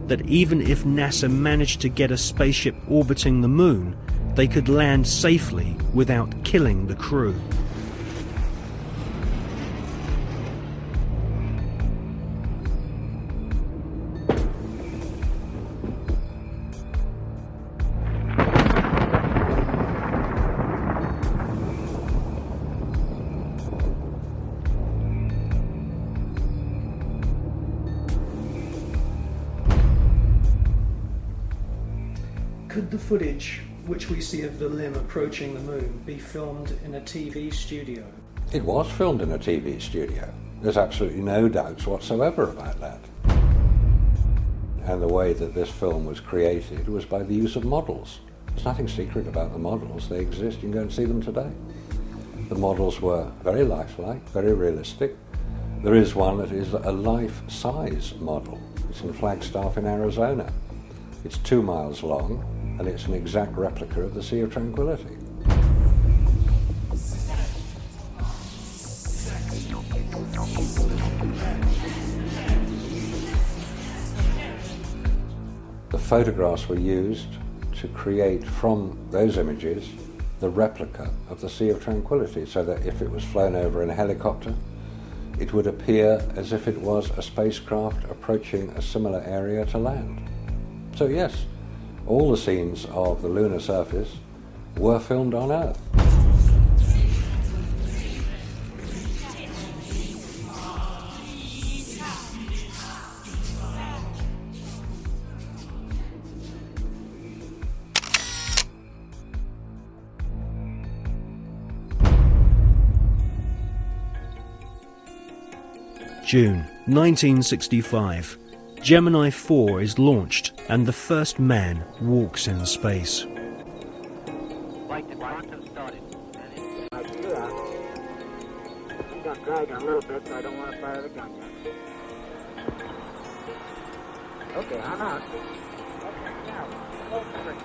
that even if NASA managed to get a spaceship orbiting the moon, they could land safely without killing the crew. Could the footage which we see of the limb approaching the moon be filmed in a TV studio? It was filmed in a TV studio. There's absolutely no doubts whatsoever about that. And the way that this film was created was by the use of models. There's nothing secret about the models. They exist. You can go and see them today. The models were very lifelike, very realistic. There is one that is a life-size model. It's in Flagstaff in Arizona. It's 2 miles long, and it's an exact replica of the Sea of Tranquility. The photographs were used to create from those images the replica of the Sea of Tranquility, so that if it was flown over in a helicopter, it would appear as if it was a spacecraft approaching a similar area to land. So yes, all the scenes of the lunar surface were filmed on Earth. June 1965. Gemini 4 is launched and the first man walks in space. Flight to Toronto started. I'm going to drag a little bit, so I don't want to fire the gun yet. Okay, I'm out. Okay, now, hold the ring.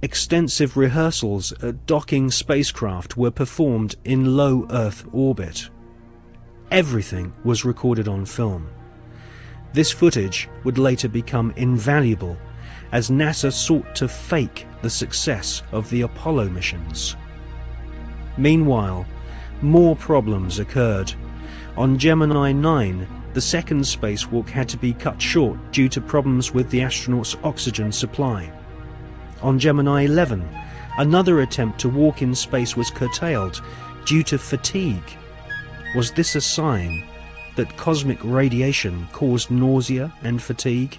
Extensive rehearsals at docking spacecraft were performed in low Earth orbit. Everything was recorded on film. This footage would later become invaluable as NASA sought to fake the success of the Apollo missions. Meanwhile, more problems occurred. On Gemini 9, the second spacewalk had to be cut short due to problems with the astronauts' oxygen supply. On Gemini 11, another attempt to walk in space was curtailed due to fatigue. Was this a sign that cosmic radiation caused nausea and fatigue?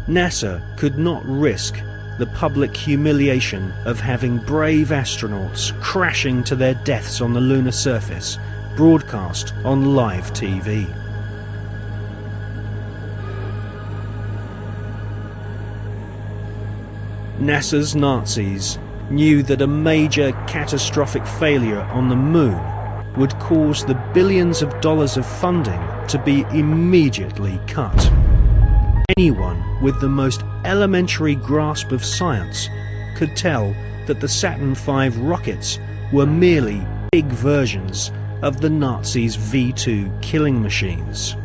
NASA could not risk the public humiliation of having brave astronauts crashing to their deaths on the lunar surface broadcast on live TV. NASA's Nazis knew that a major catastrophic failure on the moon would cause the billions of dollars of funding to be immediately cut. Anyone with the most elementary grasp of science could tell that the Saturn V rockets were merely big versions of the Nazis' V2 killing machines.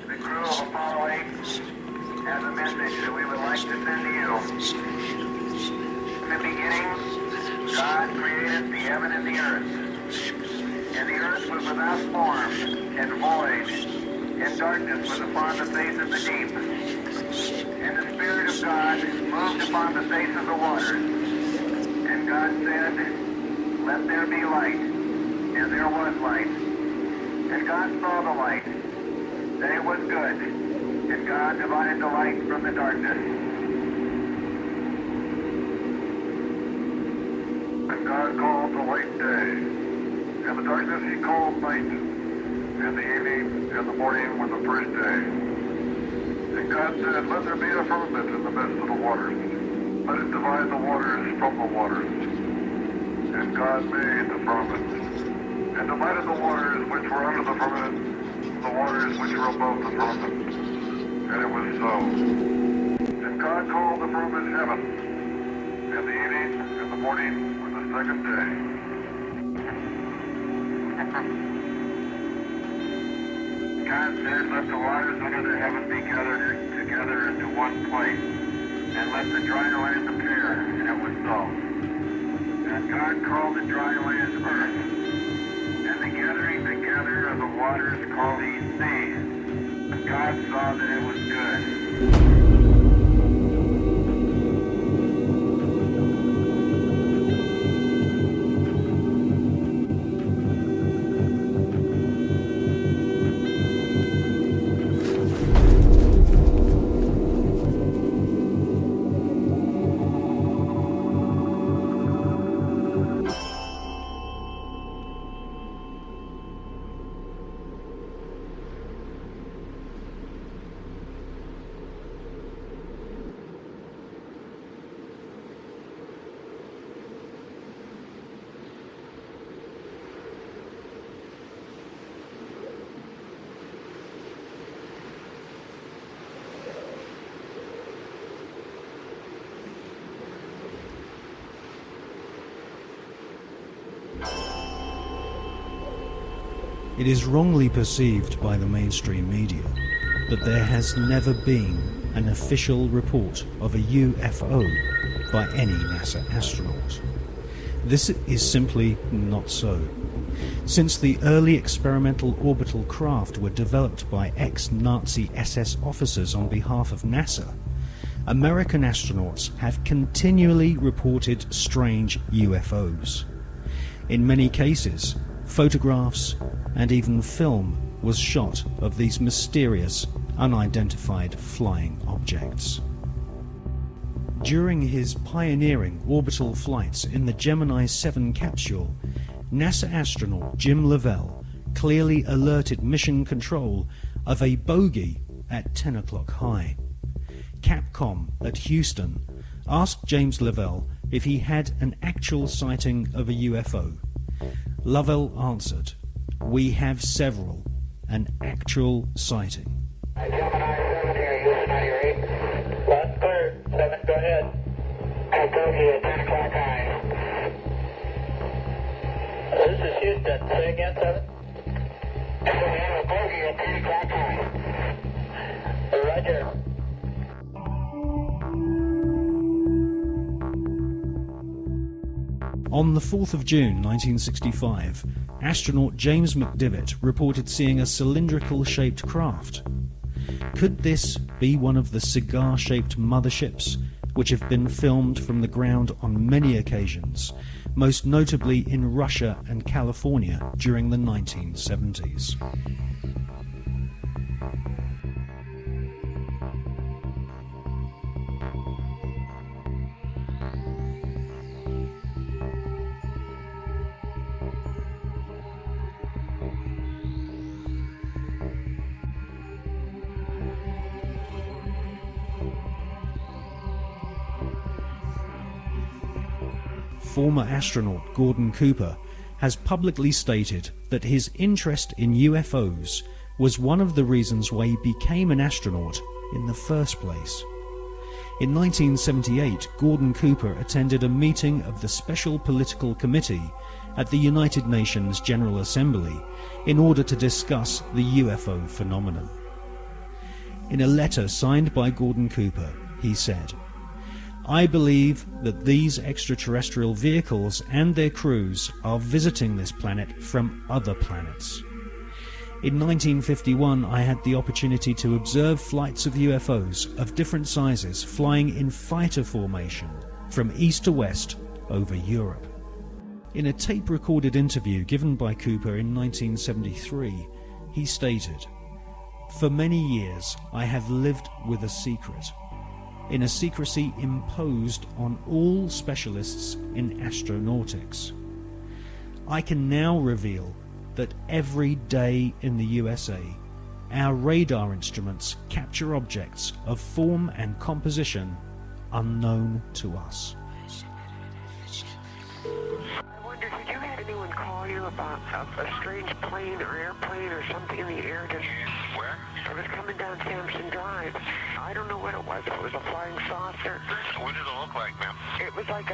The crew of Apollo 8 has a message that we would like to send to you. In the beginning, God created the heaven and the earth. And the earth was without form and void, and darkness was upon the face of the deep. And the Spirit of God moved upon the face of the waters. And God said, "Let there be light." And there was light. And God saw the light, that it was good. And God divided the light from the darkness. And God called the light day, And the darkness he called night, and the evening and the morning were the first day. And God said, let there be a firmament in the midst of the waters. Let it divide the waters from the waters. And God made the firmament, and divided the waters which were under the firmament from the waters which were above the firmament. And it was so. And God called the firmament heaven, and the evening and the morning were the second day. God said, let the waters under the heaven be gathered together into one place, and let the dry land appear, and it was so. And God called the dry land earth, and the gathering together of the waters called he sea. And God saw that it was good. It is wrongly perceived by the mainstream media that there has never been an official report of a UFO by any NASA astronaut. This is simply not so. Since the early experimental orbital craft were developed by ex-Nazi SS officers on behalf of NASA, American astronauts have continually reported strange UFOs. In many cases, photographs and even film was shot of these mysterious, unidentified flying objects. During his pioneering orbital flights in the Gemini 7 capsule, NASA astronaut Jim Lovell clearly alerted Mission Control of a bogey at 10 o'clock high. Capcom at Houston asked James Lovell if he had an actual sighting of a UFO. Lovell answered, "We have several, an actual sighting." Gemini 7 here, Houston, on your 8. Last clear, 7, go ahead. I told you at 10 o'clock high. This is Houston, say again, 7? We have a bogey at 10 o'clock high. Roger. On the 4th of June 1965, astronaut James McDivitt reported seeing a cylindrical-shaped craft. Could this be one of the cigar-shaped motherships which have been filmed from the ground on many occasions, most notably in Russia and California during the 1970s? Former astronaut Gordon Cooper has publicly stated that his interest in UFOs was one of the reasons why he became an astronaut in the first place. In 1978, Gordon Cooper attended a meeting of the Special Political Committee at the United Nations General Assembly in order to discuss the UFO phenomenon. In a letter signed by Gordon Cooper, he said, "I believe that these extraterrestrial vehicles and their crews are visiting this planet from other planets. In 1951, I had the opportunity to observe flights of UFOs of different sizes flying in fighter formation from east to west over Europe." In a tape-recorded interview given by Cooper in 1973, he stated, "For many years I have lived with a secret, in a secrecy imposed on all specialists in astronautics. I can now reveal that every day in the USA, our radar instruments capture objects of form and composition unknown to us. I wonder, did you have anyone call you about a strange plane or airplane or something in the air? Where? It was coming down Sampson Drive. I don't know what it was. If it was a flying saucer. What did it look like, ma'am? It was like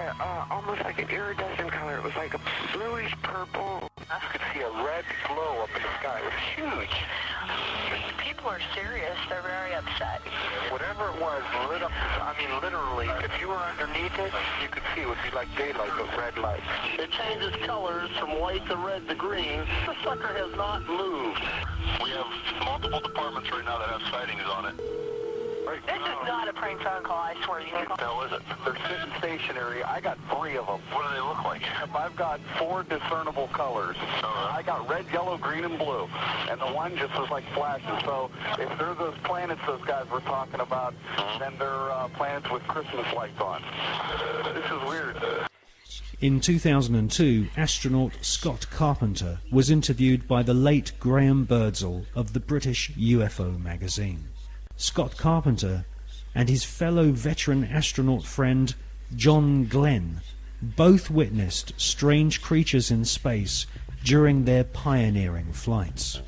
almost like an iridescent color. It was like a bluish purple. I could see a red glow up in the sky. It was huge. People are serious. They're very upset. Whatever it was lit up. I mean, literally, if you were underneath it, you could see it would be like daylight, but red light. It changes colors from white to red to green. The sucker has not moved. We have multiple departments right now that have sightings on it. Right. This is not a prank phone call, I swear you can. Hell is it? They're sitting stationary. I got 3 of them. What do they look like? I've got 4 discernible colors. I got red, yellow, green, and blue. And the one just was like flashes. So if they're those planets those guys were talking about, then they're planets with Christmas lights on. This is weird. In 2002, astronaut Scott Carpenter was interviewed by the late Graham Birdsall of the British UFO magazine. Scott Carpenter and his fellow veteran astronaut friend John Glenn both witnessed strange creatures in space during their pioneering flights.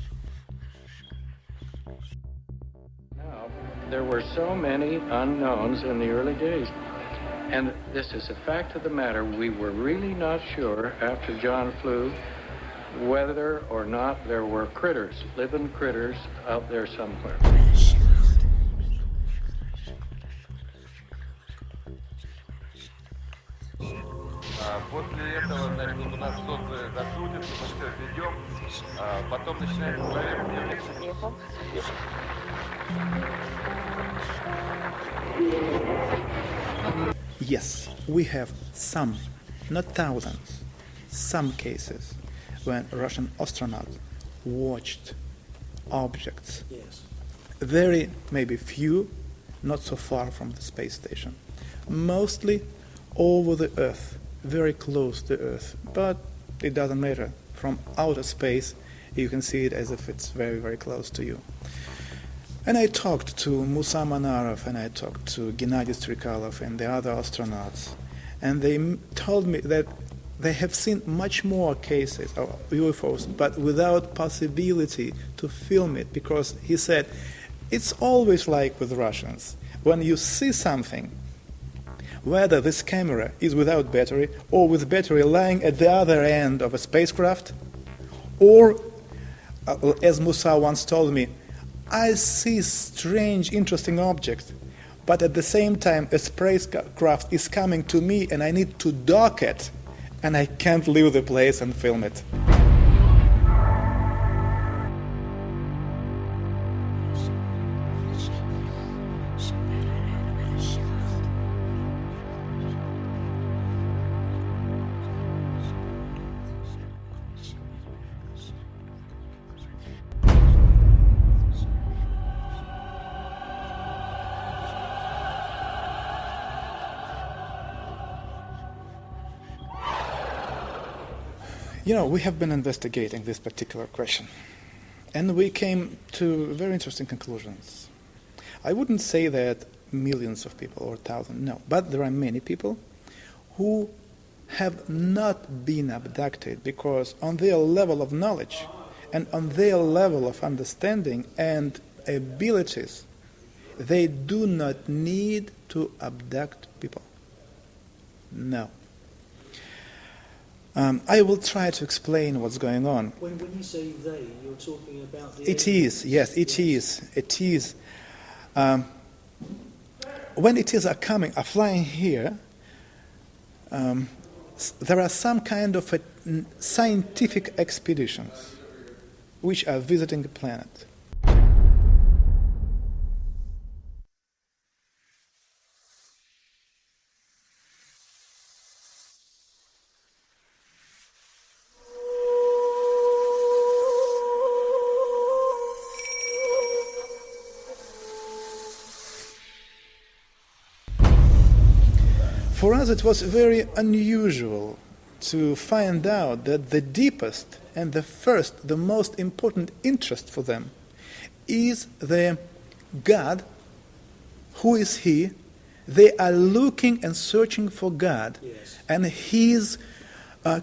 Now, there were so many unknowns in the early days. And this is a fact of the matter. We were really not sure after John flew whether or not there were critters, living critters out there somewhere. После этого, значит, у нас что-то закрутится, мы все ведем, потом начинаем проверку. Yes, we have some, not thousands, some cases when Russian astronauts watched objects. Yes. Very, maybe few, not so far from the space station. Mostly over the Earth, very close to Earth, but it doesn't matter. From outer space, you can see it as if it's very, very close to you. And I talked to Musa Manarov and I talked to Gennady Strikalov and the other astronauts, and they told me that they have seen much more cases of UFOs, but without possibility to film it, because he said, it's always like with Russians. When you see something, whether this camera is without battery or with battery lying at the other end of a spacecraft, or, as Musa once told me, I see strange, interesting objects, but at the same time a spacecraft is coming to me and I need to dock it, and I can't leave the place and film it. You know, we have been investigating this particular question, and we came to very interesting conclusions. I wouldn't say that millions of people or thousands, no, but there are many people who have not been abducted because on their level of knowledge and on their level of understanding and abilities, they do not need to abduct people. No. I will try to explain what's going on. When you say they, you're talking about the... It is, yes, it is. It is. When it is are flying here, there are some kind of scientific expeditions which are visiting the planet. For us, it was very unusual to find out that the deepest and the first, the most important interest for them is the God. Who is He? They are looking and searching for God, yes, and His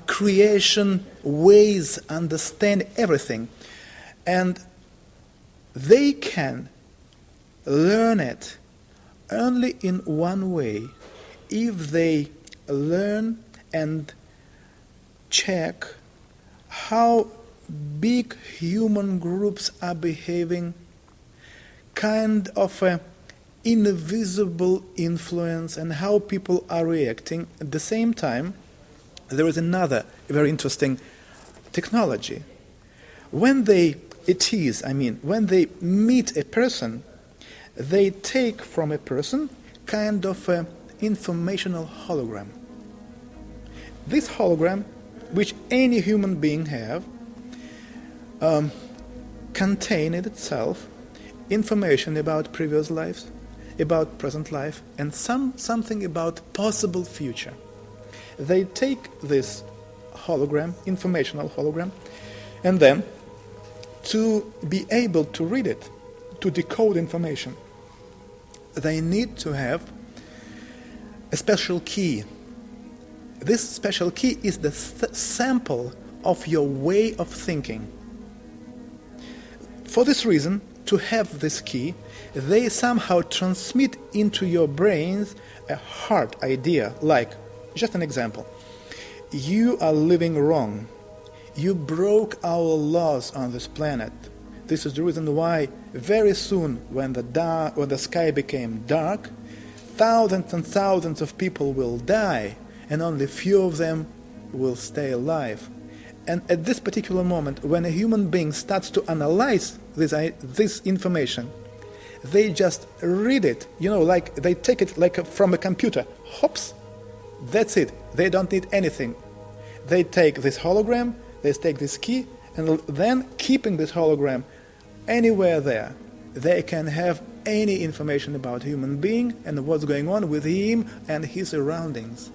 creation, ways, understand everything. And they can learn it only in one way, if they learn and check how big human groups are behaving, kind of a invisible influence, and how people are reacting. At the same time, there is another very interesting technology. When they meet a person, they take from a person kind of an informational hologram. This hologram, which any human being have, contain in itself information about previous lives, about present life, and something about possible future. They take this hologram, informational hologram, and then to be able to read it, to decode information, they need to have a special key. This special key is the sample of your way of thinking. For this reason, to have this key, they somehow transmit into your brains a hard idea, like, just an example, you are living wrong. You broke our laws on this planet. This is the reason why very soon, when the sky became dark, thousands and thousands of people will die, and only few of them will stay alive. And at this particular moment, when a human being starts to analyze this information, they just read it, like they take it like from a computer. Hops, that's it. They don't need anything. They take this hologram, they take this key, and then keeping this hologram anywhere there, they can have any information about human being and what's going on with him and his surroundings.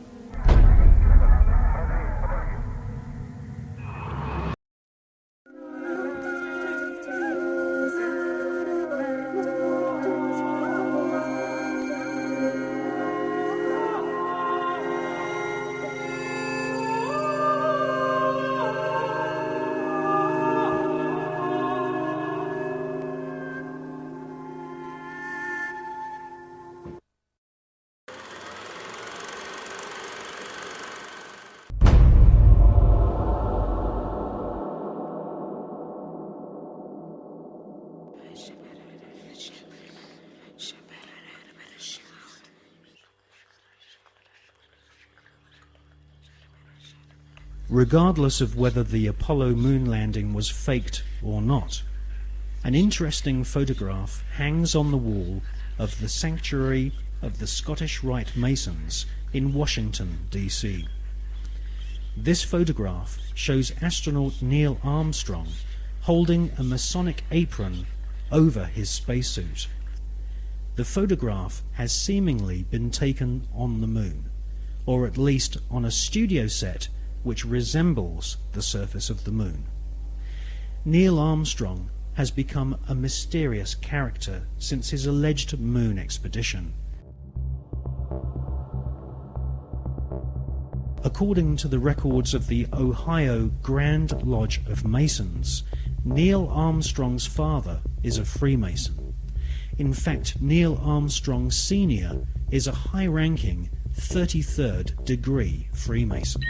Regardless of whether the Apollo moon landing was faked or not, an interesting photograph hangs on the wall of the Sanctuary of the Scottish Rite Masons in Washington, D.C. This photograph shows astronaut Neil Armstrong holding a Masonic apron over his spacesuit. The photograph has seemingly been taken on the moon, or at least on a studio set which resembles the surface of the moon. Neil Armstrong has become a mysterious character since his alleged moon expedition. According to the records of the Ohio Grand Lodge of Masons, Neil Armstrong's father is a Freemason. In fact, Neil Armstrong Sr. is a high-ranking 33rd degree Freemason.